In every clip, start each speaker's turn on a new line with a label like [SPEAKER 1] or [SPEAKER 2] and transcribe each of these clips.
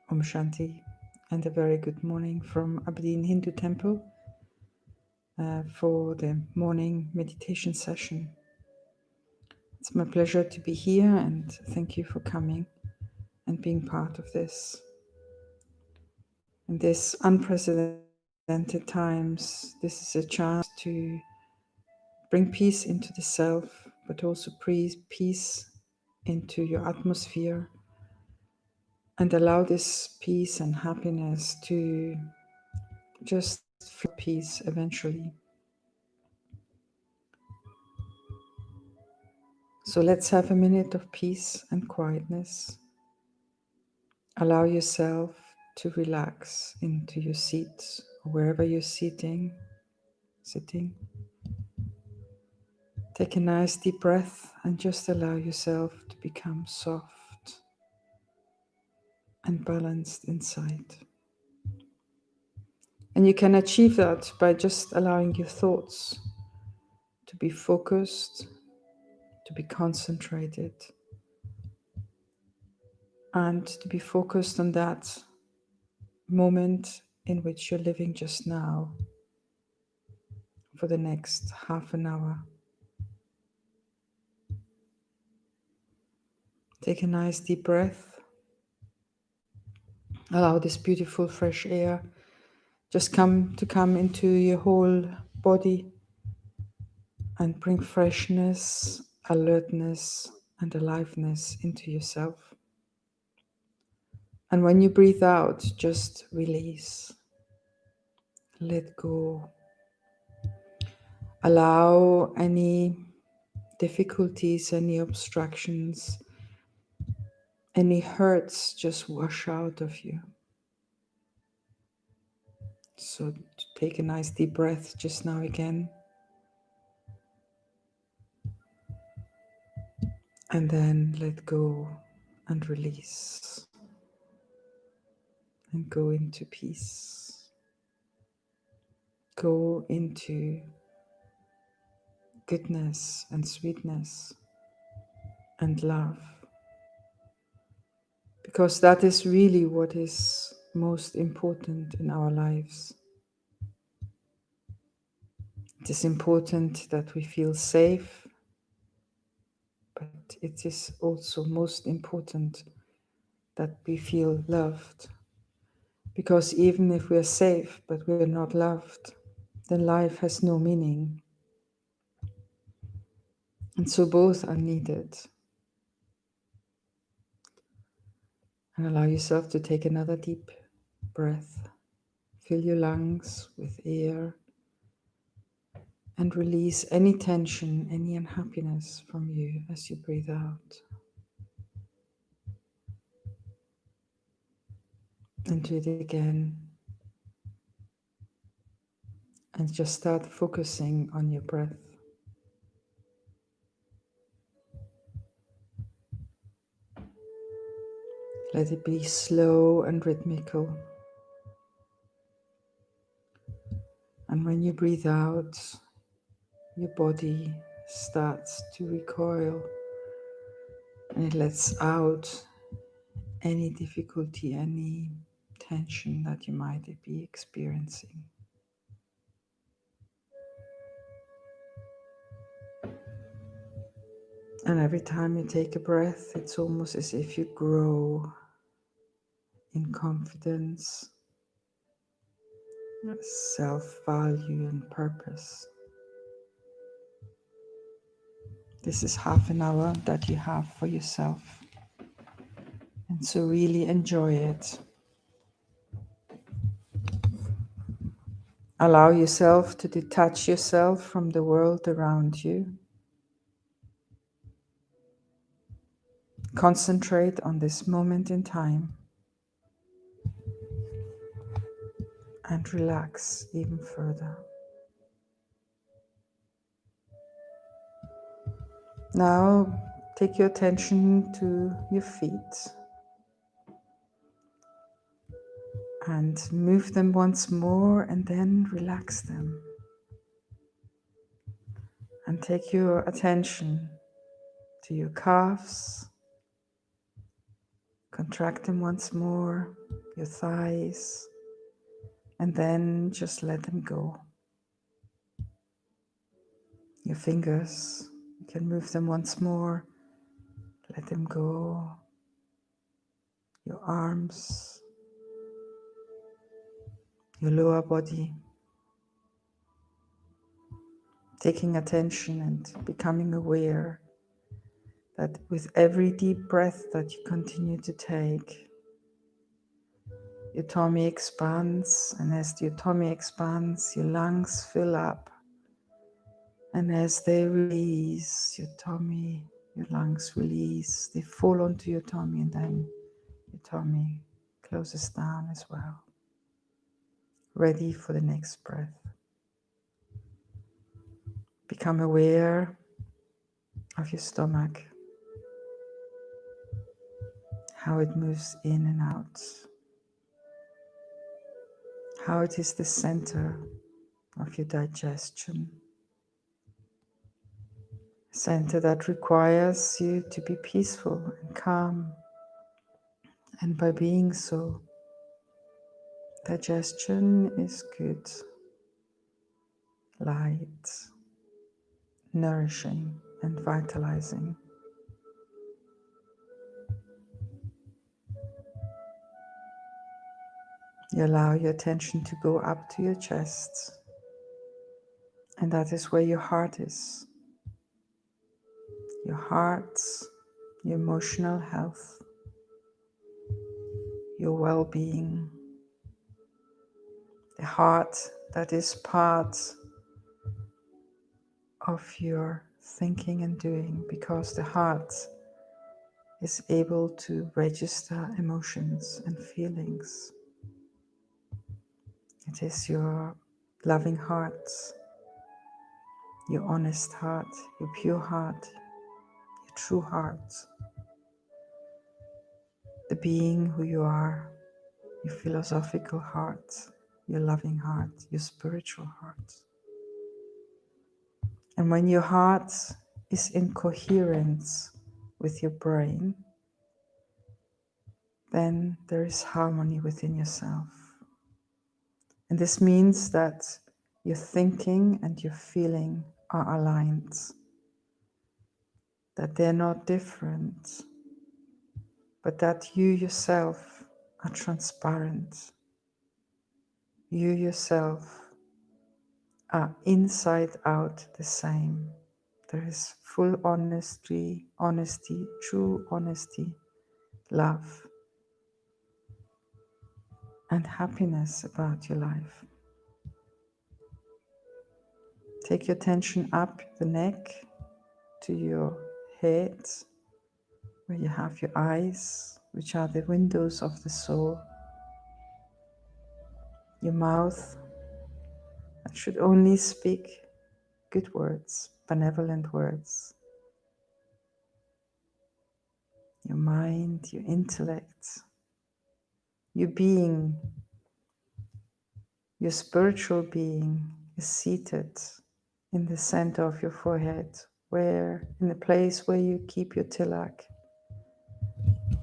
[SPEAKER 1] Om Shanti, and a very good morning from Aberdeen.Hindu temple for the morning meditation session. It's my pleasure to be here, and thank you for coming and being part of this. In this unprecedented times, this is a chance to bring peace into the self, but also peace into your atmosphere, and allow this peace and happiness to just feel peace eventually. So let's have a minute of peace and quietness. Allow yourself to relax into your seat or wherever you're sitting. Take a nice deep breath and just allow yourself to become soft and balanced inside. And you can achieve that by just allowing your thoughts to be focused, to be concentrated, and to be focused on that moment in which you're living just now for the next half an hour. Take a nice deep breath. Allow this beautiful fresh air just come into your whole body and bring freshness, alertness, and aliveness into yourself. And when you breathe out, just release. Let go. Allow any difficulties, any obstructions, any hurts just wash out of you. So take a nice deep breath just now again. And then let go and release. And go into peace. Go into goodness and sweetness and love. Because that is really what is most important in our lives. It is important that we feel safe, but it is also most important that we feel loved. Because even if we are safe but we are not loved, then life has no meaning. And so both are needed. And allow yourself to take another deep breath. Fill your lungs with air and release any tension, any unhappiness from you as you breathe out. And do it again. And just start focusing on your breath. Let it be slow and rhythmical. And when you breathe out, your body starts to recoil and it lets out any difficulty, any tension that you might be experiencing. And every time you take a breath, it's almost as if you grow in confidence, self-value, and purpose. This is half an hour that you have for yourself. And so really enjoy it. Allow yourself to detach yourself from the world around you. Concentrate on this moment in time and relax even further. Now take your attention to your feet and move them once more and then relax them. And take your attention to your calves, Contract them once more, your thighs, and then just let them go. Your fingers, you can move them once more, let them go. Your arms, your lower body, taking attention and becoming aware that with every deep breath that you continue to take, your tummy expands, and as your tummy expands, your lungs fill up. And as they release, your tummy, your lungs release, they fall onto your tummy, and then your tummy closes down as well. Ready for the next breath. Become aware of your stomach, how it moves in and out, how it is the center of your digestion, a center that requires you to be peaceful and calm, and by being so, digestion is good, light, nourishing and vitalizing. You allow your attention to go up to your chest, and that is where your heart is. Your heart, your emotional health, your well-being, the heart that is part of your thinking and doing, because the heart is able to register emotions and feelings. It is your loving heart, your honest heart, your pure heart, your true heart, the being who you are, your philosophical heart, your loving heart, your spiritual heart. And when your heart is in coherence with your brain, then there is harmony within yourself. And this means that your thinking and your feeling are aligned, that they're not different, but that you yourself are transparent. You yourself are inside out the same. There is full honesty, true honesty, love, and happiness about your life. Take your attention up the neck to your head, where you have your eyes, which are the windows of the soul. Your mouth that should only speak good words, benevolent words. Your mind, your intellect, your being, your spiritual being is seated in the center of your forehead, where, in the place where you keep your tilak,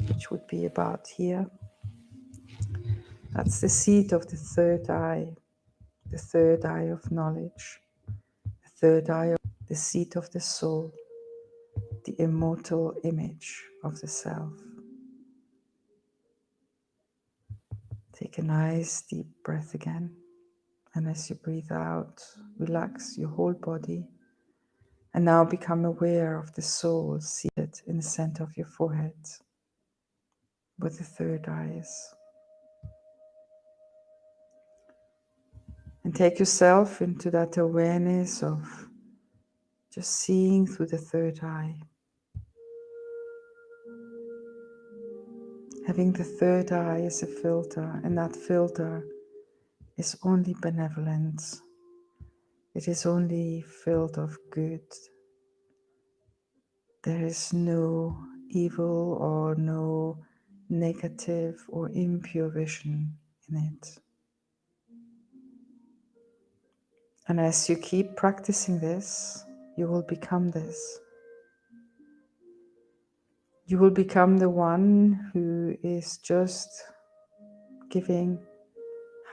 [SPEAKER 1] which would be about here. That's the seat of the third eye of knowledge, the third eye, the seat of the soul, the immortal image of the self. Take a nice deep breath again, and as you breathe out, relax your whole body, and now become aware of the soul seated in the center of your forehead, with the third eye. And take yourself into that awareness of just seeing through the third eye. Having the third eye as a filter, and that filter is only benevolent. It is only filled of good. There is no evil or no negative or impure vision in it. And as you keep practicing this, you will become this. You will become the one who is just giving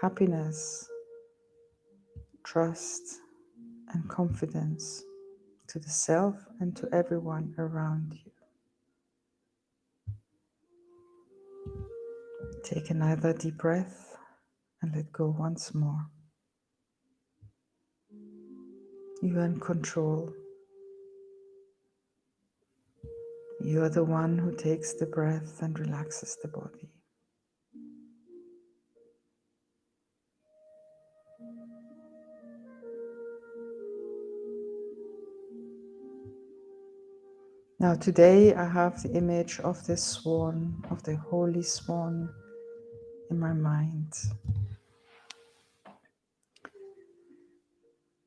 [SPEAKER 1] happiness, trust, and confidence to the self and to everyone around you. Take another deep breath and let go once more. You are in control. You are the one who takes the breath and relaxes the body. Now today I have the image of the swan, of the holy swan in my mind.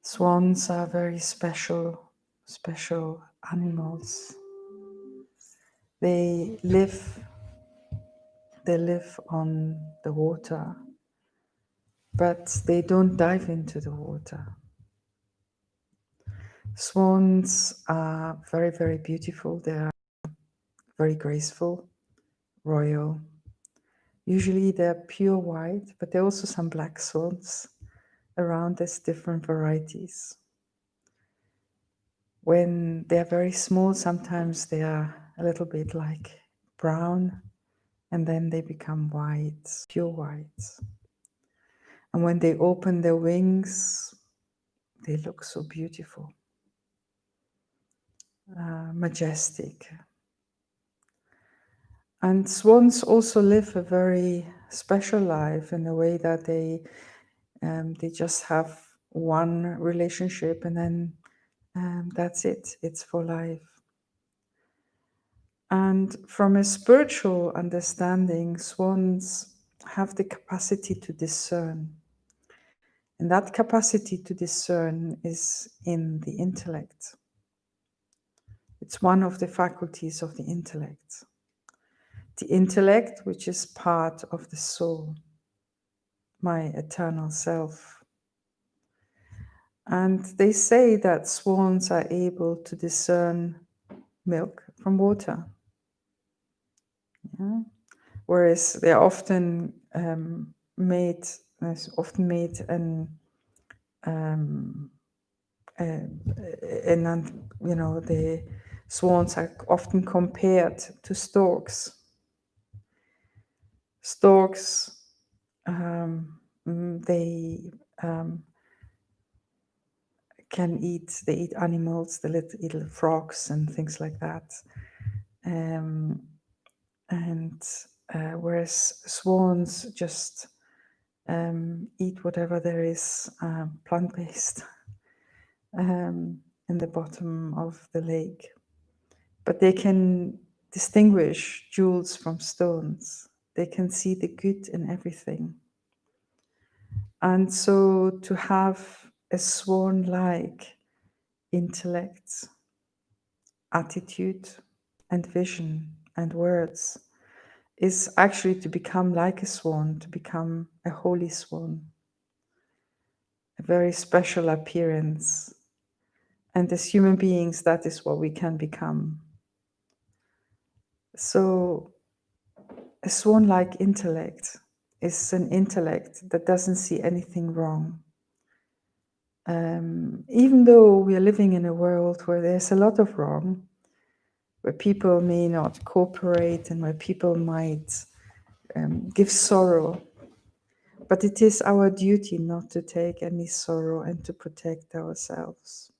[SPEAKER 1] Swans are very special animals. They live on the water, but they don't dive into the water. Swans are very beautiful. They are very graceful, royal. Usually they're pure white, but there are also some black swans around. There's different varieties. When they're very small, sometimes they are a little bit like brown, and then they become white, pure white. And when they open their wings, they look so beautiful, majestic. And swans also live a very special life in the way that they just have one relationship and then that's it. It's for life. And from a spiritual understanding, swans have the capacity to discern. And that capacity to discern is in the intellect. It's one of the faculties of the intellect. The intellect, which is part of the soul, my eternal self. And they say that swans are able to discern milk from water. Yeah? Whereas they're often made the swans are often compared to storks. Storks, they they eat animals, the little frogs and things like that. Whereas swans just eat whatever there is plant-based in the bottom of the lake. But they can distinguish jewels from stones. They can see the good in everything. And so to have a swan-like intellect, attitude, and vision and words is actually to become like a swan, to become a holy swan, a very special appearance. And as human beings, that is what we can become. So a swan-like intellect is an intellect that doesn't see anything wrong. Even though we are living in a world where there's a lot of wrong, where people may not cooperate and where people might give sorrow, but it is our duty not to take any sorrow and to protect ourselves.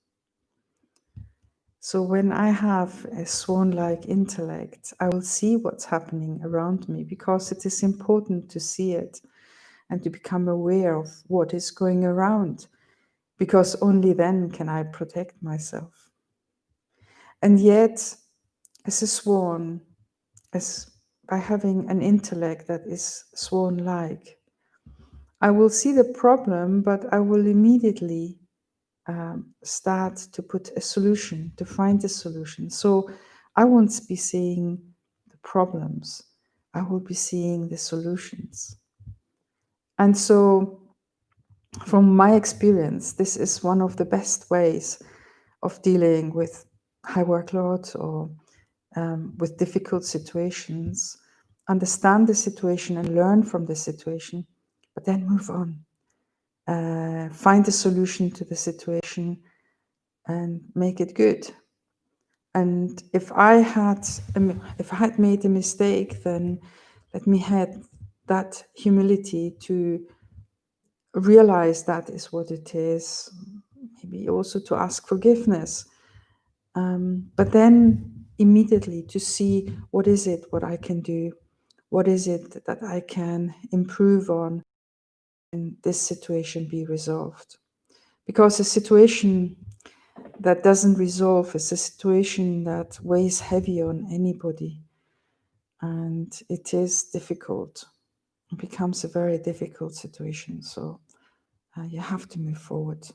[SPEAKER 1] So when I have a swan-like intellect, I will see what's happening around me because it is important to see it and to become aware of what is going around, because only then can I protect myself. And yet, as a swan, by having an intellect that is swan-like, I will see the problem, but I will immediately start to put a solution, to find a solution. So I won't be seeing the problems, I will be seeing the solutions. And so from my experience, this is one of the best ways of dealing with high workload or with difficult situations, understand the situation and learn from the situation, but then move on. Find a solution to the situation and make it good. And if I had made a mistake, then let me have that humility to realize that is what it is. Maybe also to ask forgiveness, but then immediately to see what is it, what I can do, what is it that I can improve on, and this situation be resolved. Because a situation that doesn't resolve is a situation that weighs heavy on anybody, and it is difficult. It becomes a very difficult situation. So you have to move forward.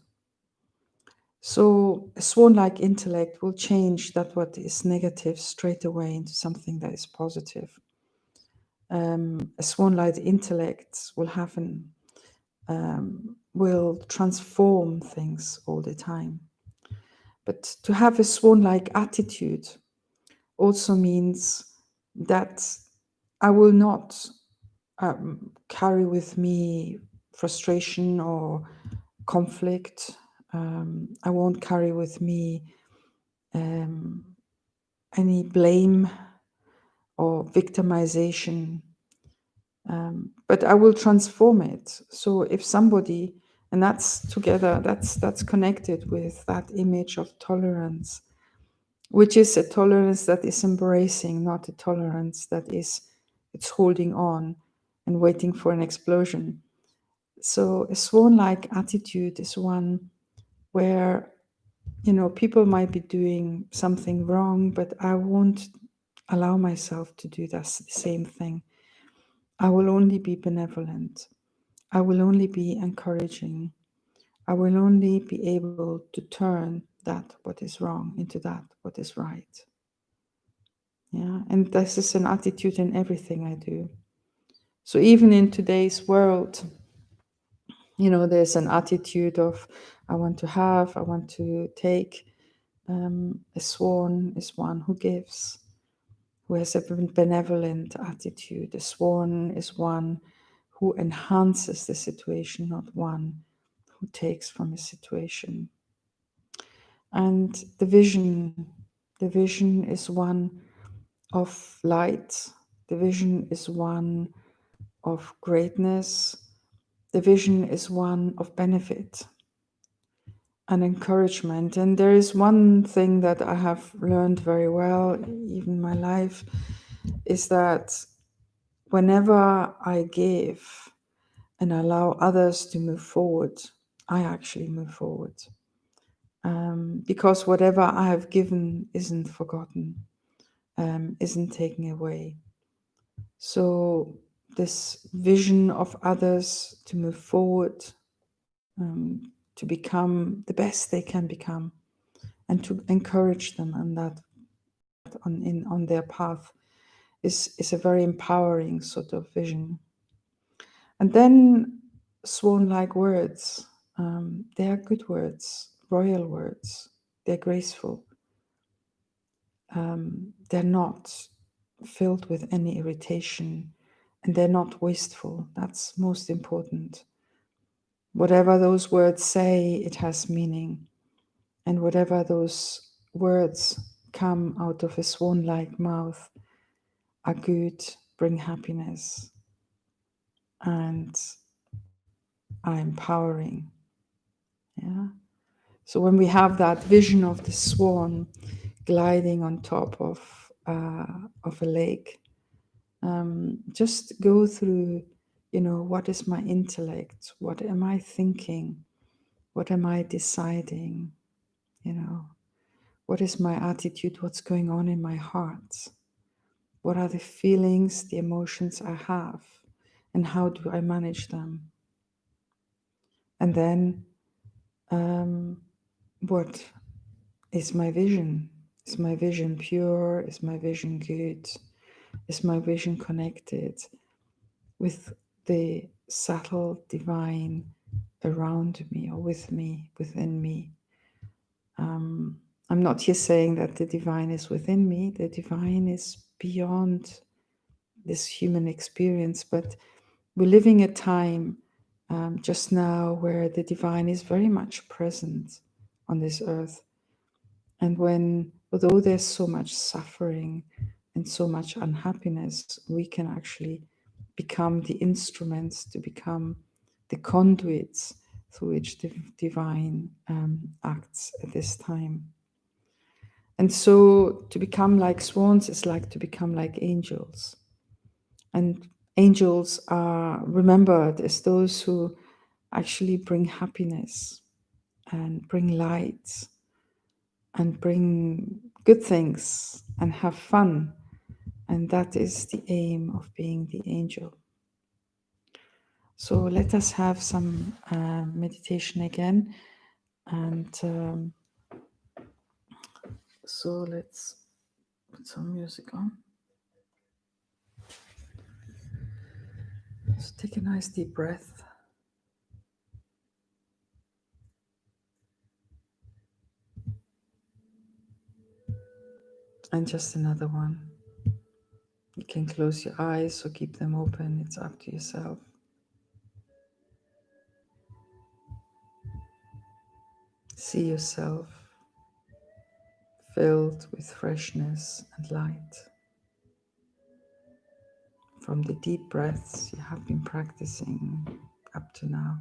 [SPEAKER 1] So a swan-like intellect will change that what is negative straight away into something that is positive. A swan-like intellect will have will transform things all the time. But to have a swan-like attitude also means that I will not carry with me frustration or conflict. I won't carry with me any blame or victimization, but I will transform it. So if somebody, and that's together, that's connected with that image of tolerance, which is a tolerance that is embracing, not a tolerance that is it's holding on and waiting for an explosion. So a swan-like attitude is one where, you know, people might be doing something wrong, but I won't allow myself to do the same thing. I will only be benevolent. I will only be encouraging. I will only be able to turn that what is wrong into that what is right. Yeah, and this is an attitude in everything I do. So even in today's world, you know, there's an attitude of I want to have, I want to take. A swan is one who gives, who has a benevolent attitude. A swan is one who enhances the situation, not one who takes from a situation. And the vision is one of light. The vision is one of greatness. The vision is one of benefit and encouragement. And there is one thing that I have learned very well, even in my life, is that whenever I give and allow others to move forward, I actually move forward. Because whatever I have given isn't forgotten, isn't taken away. So this vision of others to move forward, to become the best they can become, and to encourage them on that on their path is a very empowering sort of vision. And then swan-like words, they are good words, royal words. They're graceful. They're not filled with any irritation, and they're not wasteful. That's most important. Whatever those words say, it has meaning. And whatever those words come out of a swan-like mouth are good, bring happiness, and are empowering. Yeah. So when we have that vision of the swan gliding on top of a lake, just go through, you know, what is my intellect? What am I thinking? What am I deciding? You know, what is my attitude? What's going on in my heart? What are the feelings, the emotions I have? And how do I manage them? And then, what is my vision? Is my vision pure? Is my vision good? Is my vision connected with the subtle divine around me or with me, within me? I'm not here saying that the divine is within me. The divine is beyond this human experience, but we're living a time just now where the divine is very much present on this earth. And although there's so much suffering and so much unhappiness, we can actually become the instruments, to become the conduits through which the divine acts at this time. And so to become like swans is like to become like angels. And angels are remembered as those who actually bring happiness and bring light and bring good things and have fun. And that is the aim of being the angel. So let us have some meditation again. And so let's put some music on. So take a nice deep breath. And just another one. You can close your eyes or keep them open. It's up to yourself. See yourself filled with freshness and light from the deep breaths you have been practicing up to now.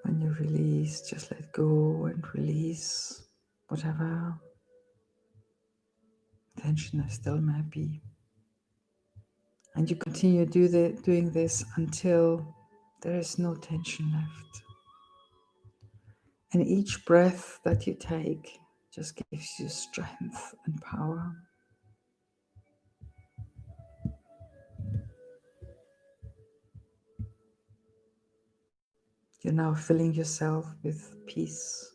[SPEAKER 1] When you release, just let go and release whatever tension there still may be. And you continue doing this until there is no tension left. And each breath that you take just gives you strength and power. You're now filling yourself with peace.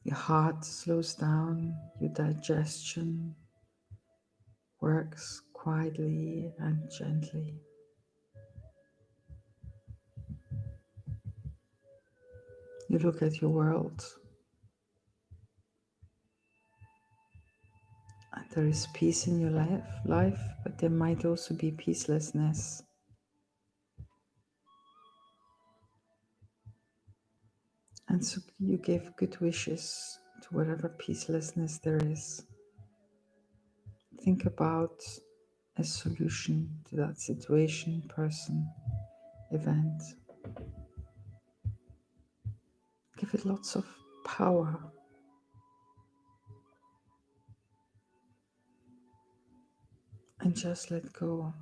[SPEAKER 1] Your heart slows down, your digestion works quietly and gently. You look at your world, and there is peace in your life, but there might also be peacelessness. And so you give good wishes to whatever peacelessness there is. Think about a solution to that situation, person, event. Give it lots of power. And just let go.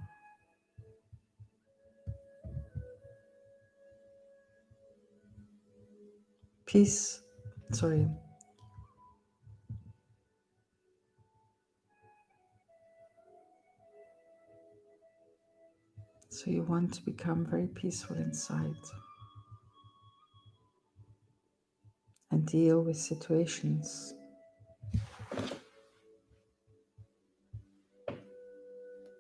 [SPEAKER 1] Peace, sorry. So you want to become very peaceful inside and deal with situations